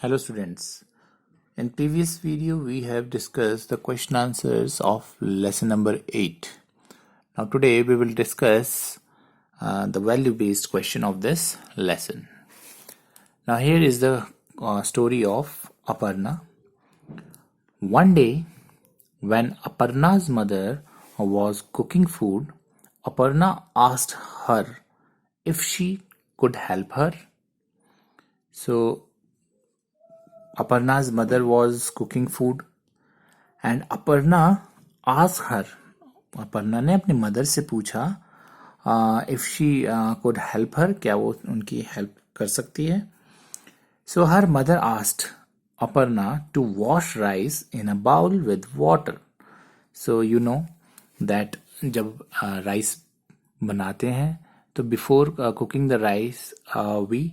Hello students. In previous video we have discussed the question answers of lesson number 8. Now today we will discuss the value based question of this lesson. Now here is the story of Aparna. One day when Aparna's mother was cooking food, Aparna asked her if she could help her. So Aparna's mother was cooking food and Aparna asked her. Aparna ने अपनी mother से पूछा if she could help her, क्या वो उनकी help कर सकती है. So her mother asked Aparna to wash rice in a bowl with water. So you know that जब राइस बनाते हैं तो before cooking the rice we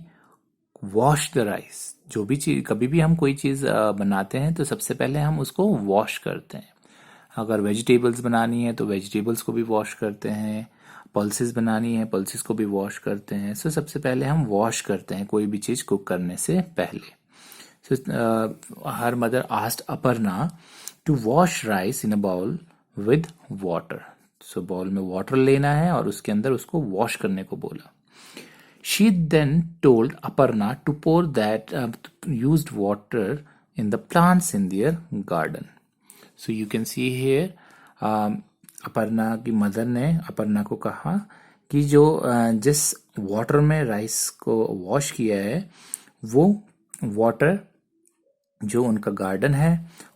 wash the rice. जो भी चीज कभी भी हम कोई चीज बनाते हैं तो सबसे पहले हम उसको वॉश करते हैं. अगर वेजिटेबल्स बनानी है तो वेजिटेबल्स को भी वॉश करते हैं. पल्सेस बनानी है पल्सेस को भी वॉश करते हैं. सो सबसे पहले हम वॉश करते हैं कोई भी चीज कुक करने से पहले. So her mother asked Aparna to wash rice in a bowl with water. So bowl में वाटर लेना है और उसके अंदर उसको वॉश करने को बोला. She then told Aparna to pour that used water in the plants in their garden. So you can see here, Aparna की मदर ने अपर्णा को कहा कि जो जिस वाटर में राइस को वॉश किया है वो वाटर जो उनका गार्डन है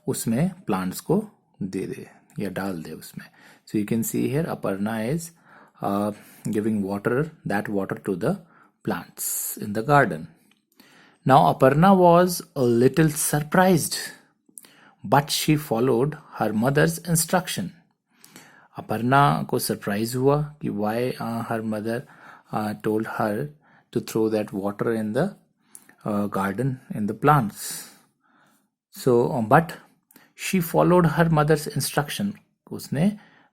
उसमें प्लांट्स को दे दे या डाल दे उसमें. सो you can see here Aparna is giving that water to the plants in the garden. Now Aparna was a little surprised, but she followed her mother's instruction. Aparna को सरप्राइज हुआ कि why her mother told her to throw that water in the garden in the plants. So but she followed her mother's instruction. उसने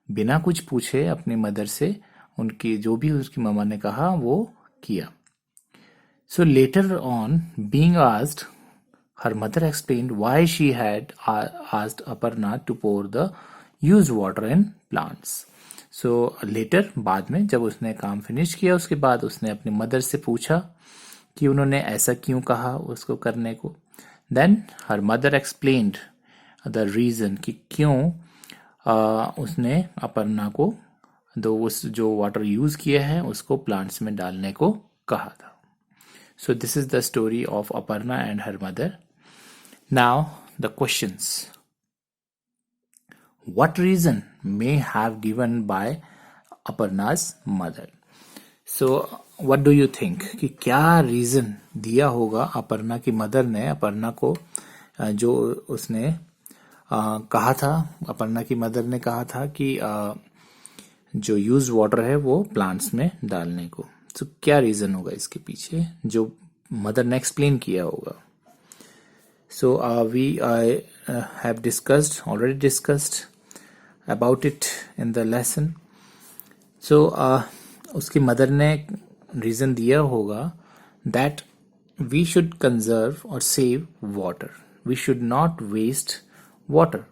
बिना कुछ पूछे अपनी mother से उनकी जो भी उसकी मम्मा ने कहा वो किया. So later on, being asked, her mother explained why she had asked Aparna to pour the used water in plants. So later, बाद में जब उसने काम फिनिश किया उसके बाद उसने अपनी मदर से पूछा कि उन्होंने ऐसा क्यों कहा उसको करने को. Then her mother explained the reason कि क्यों उसने अपर्णा को उस जो वाटर यूज किया है उसको प्लांट्स में डालने को कहा था. So this is the story of Aparna and her mother. Now the questions. What reason may have given by Aparna's mother? So what do you think कि क्या रीजन दिया होगा अपर्णा की मदर ने अपर्णा को जो उसने कहा था. अपर्णा की मदर ने कहा था कि जो यूज वाटर है वो प्लांट्स में डालने को. तो क्या रीजन होगा इसके पीछे जो मदर ने एक्सप्लेन किया होगा. So we have already discussed about it in the lesson. So उसकी मदर ने रीजन दिया होगा दैट वी शुड कंजर्व और save water. We should not waste water.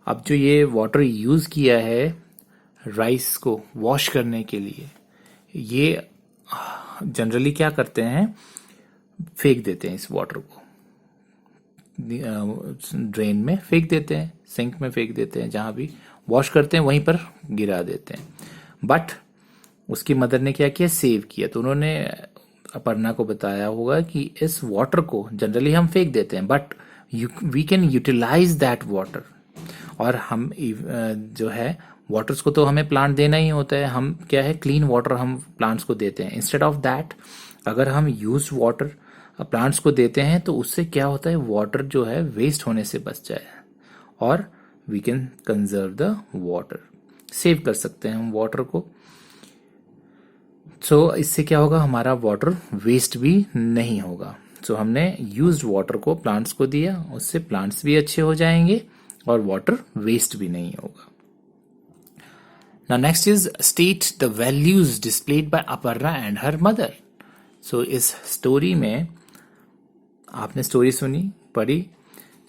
अब जो ये वाटर यूज किया है राइस को वॉश करने के लिए ये जनरली क्या करते हैं फेंक देते हैं. इस वाटर को ड्रेन में फेंक देते हैं, सिंक में फेंक देते हैं, जहां भी वॉश करते हैं वहीं पर गिरा देते हैं. बट उसकी मदर ने क्या किया सेव किया. तो उन्होंने अपर्णा को बताया होगा कि इस वाटर को जनरली हम फेंक देते हैं but we can utilize that water. और हम जो है वाटर्स को तो हमें प्लांट देना ही होता है. हम क्या है क्लीन वाटर हम प्लांट्स को देते हैं. इंस्टेड ऑफ दैट अगर हम यूज वाटर प्लांट्स को देते हैं तो उससे क्या होता है वाटर जो है वेस्ट होने से बच जाए और we can conserve the water. Save कर सकते हैं हम वाटर को. सो इससे क्या होगा हमारा वाटर वेस्ट भी नहीं होगा. सो हमने यूज्ड वाटर को प्लांट्स को दिया उससे प्लांट्स भी अच्छे हो जाएंगे और वाटर वेस्ट भी नहीं होगा. Now next is state the values displayed by Aparna and her mother. So इस स्टोरी में आपने स्टोरी सुनी, पढ़ी,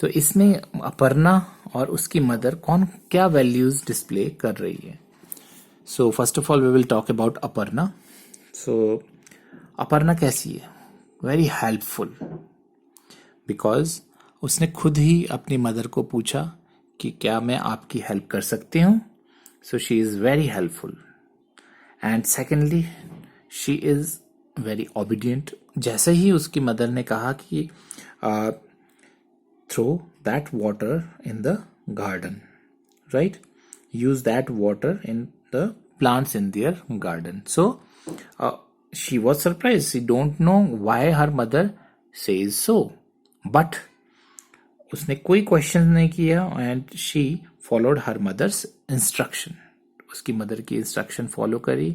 तो इसमें अपर्णा और उसकी मदर कौन क्या वैल्यूज डिस्प्ले कर रही है. So first of all we will talk about Aparna. So Aparna कैसी है? वेरी हेल्पफुल, बिकॉज उसने खुद ही अपनी मदर को पूछा कि क्या मैं आपकी हेल्प कर सकती हूँ. So she is very helpful. And secondly, she is very obedient. जैसे ही उसकी मदर ने कहा कि throw that water in the garden, right, use that water in the plants in their garden. So she was surprised. She don't know why her mother says so, but उसने कोई question नहीं किया and she followed her mother's instructions. उसकी mother की instruction follow करी,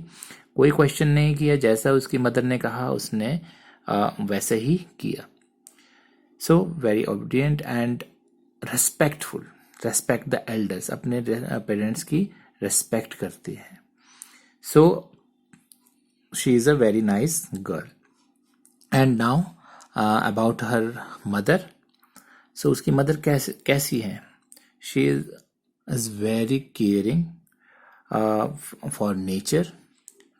कोई question नहीं किया, जैसा उसकी मदर ने कहा उसने वैसे ही किया. So very obedient and respectful. Respect the elders, अपने पेरेंट्स की रेस्पेक्ट करती है. So she is a very nice girl. And now about her mother. So उसकी मदर कैसी है? She is very caring for nature,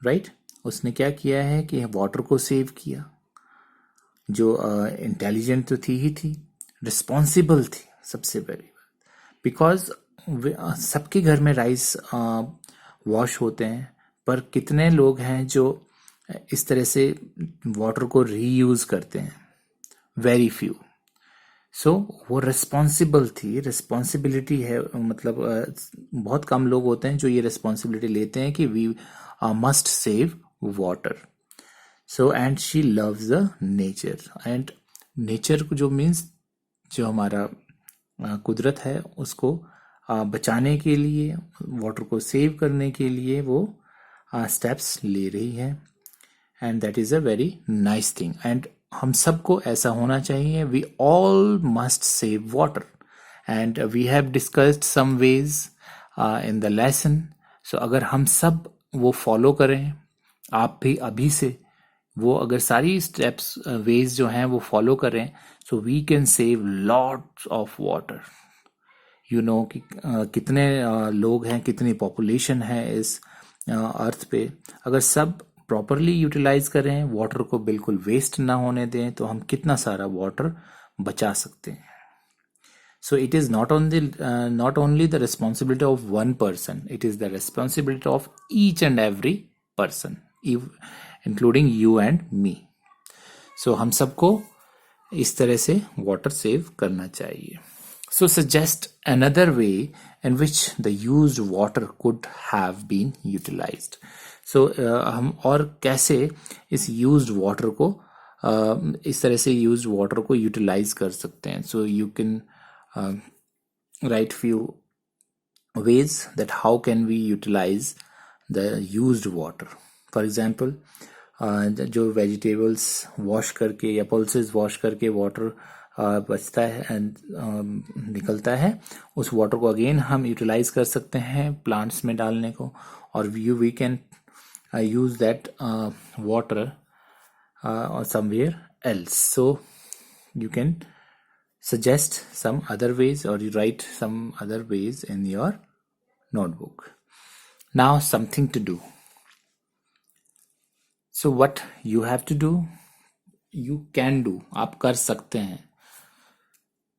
right? उसने क्या किया है कि वाटर को सेव किया. जो इंटेलिजेंट तो थी ही थी, रिस्पॉन्सिबल थी सबसे बड़ी बात. बिकॉज सबके घर में राइस वॉश होते हैं, पर कितने लोग हैं जो इस तरह से वाटर को रीयूज करते हैं? Very few. सो वो रिस्पॉन्सिबल थी. रिस्पॉन्सिबिलिटी है, मतलब बहुत कम लोग होते हैं जो ये रिस्पॉन्सिबिलिटी लेते हैं कि we must save water. So and she loves the nature. And nature को जो मीन्स जो हमारा कुदरत है उसको बचाने के लिए, वाटर को सेव करने के लिए वो स्टेप्स ले रही है. And that is a very nice thing. And हम सबको ऐसा होना चाहिए. We all must save water and we have discussed some ways in the lesson. So अगर हम सब वो फॉलो करें, आप भी अभी से वो अगर सारी स्टेप्स वेज जो हैं वो फॉलो करें, so we can save lots of water. You know कि कितने लोग हैं, कितनी पॉपुलेशन है इस अर्थ पे. अगर सब प्रॉपरली यूटिलाइज करें, वाटर को बिल्कुल वेस्ट ना होने दें, तो हम कितना सारा वाटर बचा सकते हैं. So it is not only the responsibility of one person, it is the responsibility of each and every person, including you and me. So हम सबको इस तरह से वाटर सेव करना चाहिए. So suggest another way in which the used water could have been utilized. So हम और कैसे इस used water को इस तरह से used water को utilize कर सकते हैं. So you can write few ways that how can we utilize the used water. For example, जो vegetables wash करके या pulses wash करके water बचता है एंड निकलता है, उस वाटर को अगेन हम यूटिलाइज कर सकते हैं प्लांट्स में डालने को. और we can use that water somewhere else. So you can suggest some other ways or you write some other ways in your notebook. Now something to do. So what you have to do, you can do, आप कर सकते हैं.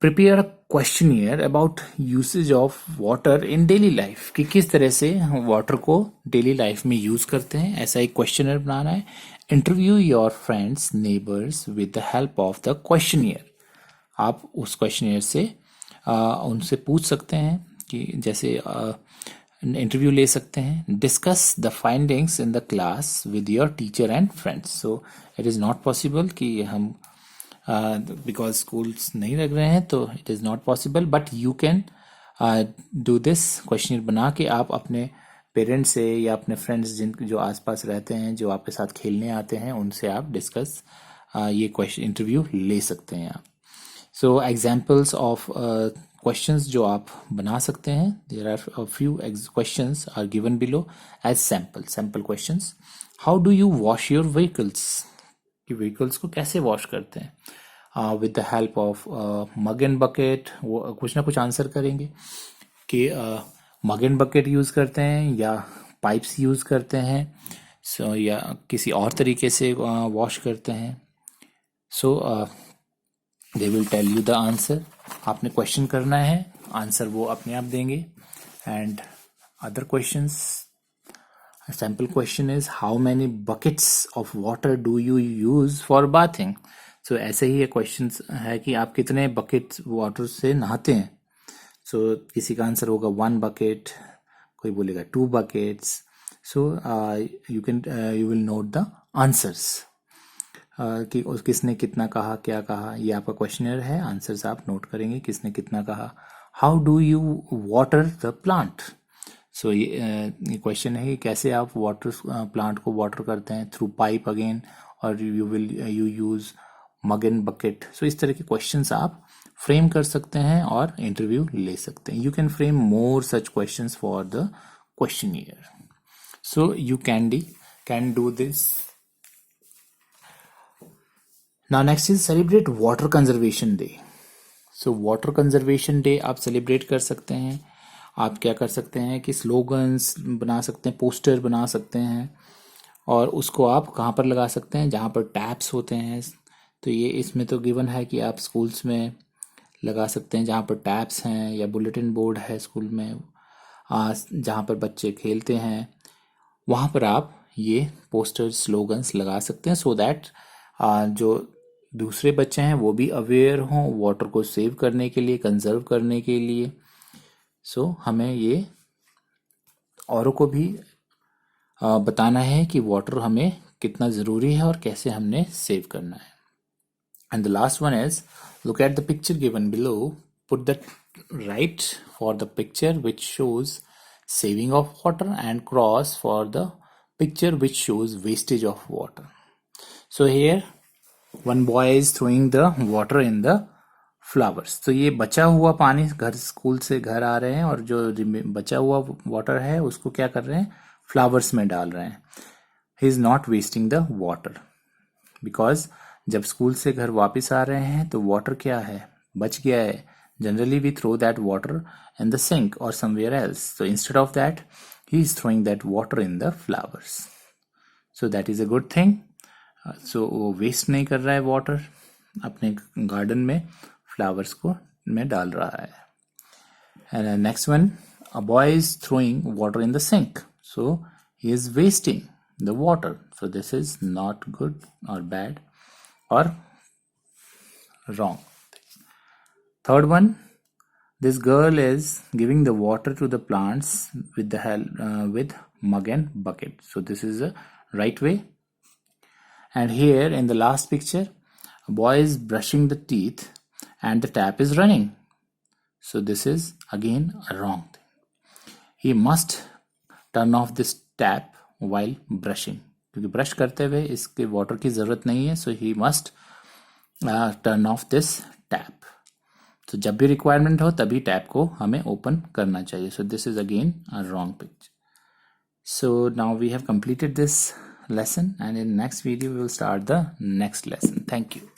Prepare a questionnaire about usage of water in daily life, कि किस तरह से water को daily life में यूज करते हैं. ऐसा एक क्वेश्चनर बनाना है. Interview your friends, neighbours with the help of the questionnaire. आप उस क्वेश्चनियर से उनसे पूछ सकते हैं कि जैसे इंटरव्यू ले सकते हैं. Discuss the findings in the class with your teacher and friends. So it is not possible कि हम बिकॉज स्कूल्स नहीं लग रहे हैं तो it is not possible, but you can do this question बना के आप अपने पेरेंट्स से या अपने फ्रेंड्स जिन जो आसपास रहते हैं, जो आपके साथ खेलने आते हैं, उनसे आप डिस्कस ये क्वेश्चन इंटरव्यू ले सकते हैं आप. सो एग्जाम्पल्स ऑफ क्वेश्चंस जो आप बना सकते हैं, there are a few questions are given below as sample questions. How do you wash your vehicles, कि व्हीकल्स को कैसे वॉश करते हैं. With the help of mug and bucket, वो कुछ ना कुछ आंसर करेंगे कि मग एंड बकेट यूज़ करते हैं या पाइप्स यूज़ करते हैं, सो या किसी और तरीके से वॉश करते हैं. So they will tell you the answer. आपने क्वेश्चन करना है, आंसर वो अपने आप देंगे. And other questions, sample question is how many buckets of water do you use for bathing. So ऐसे ही ये क्वेश्चन है कि आप कितने बकेट्स वाटर से नहाते हैं. सो किसी का आंसर होगा 1 बकेट, कोई बोलेगा 2 buckets. So you will note the answers कि किसने कितना कहा, क्या कहा. ये आपका क्वेश्चनर है, आंसर्स आप नोट करेंगे किसने कितना कहा. How do you water the plant. So ये क्वेश्चन है कि कैसे आप वाटर प्लांट को वाटर करते हैं. थ्रू पाइप अगेन, और you use mug and bucket. So इस तरह के क्वेश्चंस आप फ्रेम कर सकते हैं और इंटरव्यू ले सकते हैं. You can frame more such questions for the questionnaire. So you can do this. Now next is celebrate water conservation day. So water conservation day आप सेलिब्रेट कर सकते हैं. आप क्या कर सकते हैं कि स्लोगन्स बना सकते हैं, पोस्टर बना सकते हैं, और उसको आप कहाँ पर लगा सकते हैं, जहाँ पर टैप्स होते हैं. तो ये इसमें तो गिवन है कि आप स्कूल्स में लगा सकते हैं जहाँ पर टैप्स हैं, या बुलेटिन बोर्ड है स्कूल में, जहाँ पर बच्चे खेलते हैं, वहाँ पर आप ये पोस्टर स्लोगन्स लगा सकते हैं. सो दैट जो दूसरे बच्चे हैं वो भी अवेयर हों वाटर को सेव करने के लिए, कंजर्व करने के लिए. सो हमें ये औरों को भी बताना है कि वाटर हमें कितना ज़रूरी है और कैसे हमने सेव करना है. And the last one is look at the picture given below, put the right for the picture which shows saving of water and cross for the picture which shows wastage of water. So here one boy is throwing the water in the flowers. तो ये बचा हुआ पानी, घर school से घर आ रहे हैं और जो बचा हुआ वाटर है उसको क्या कर रहे हैं, फ्लावर्स में डाल रहे हैं. He is not wasting the water, because जब स्कूल से घर वापस आ रहे हैं तो वाटर क्या है, बच गया है. Generally we throw that water in the sink or somewhere else. So instead of that, he is throwing that water in the flowers. So that is a good thing. So वो waste नहीं कर रहा है water, अपने garden में flowers को में डाल रहा है. And next one, a boy is throwing water in the sink. So he is wasting the water. So this is not good or bad or wrong. Third one, this girl is giving the water to the plants with the help with mug and bucket. So this is the right way. And here in the last picture, a boy is brushing the teeth and the tap is running. So this is again a wrong thing. He must turn off this tap while brushing. क्योंकि brush करते हुए इसके water की जरूरत नहीं है. So he must turn off this tap. तो जब भी रिक्वायरमेंट हो तभी टैप को हमें ओपन करना चाहिए. So this is again a wrong picture. So now we have completed this lesson, and in next video we will start the next lesson. Thank you.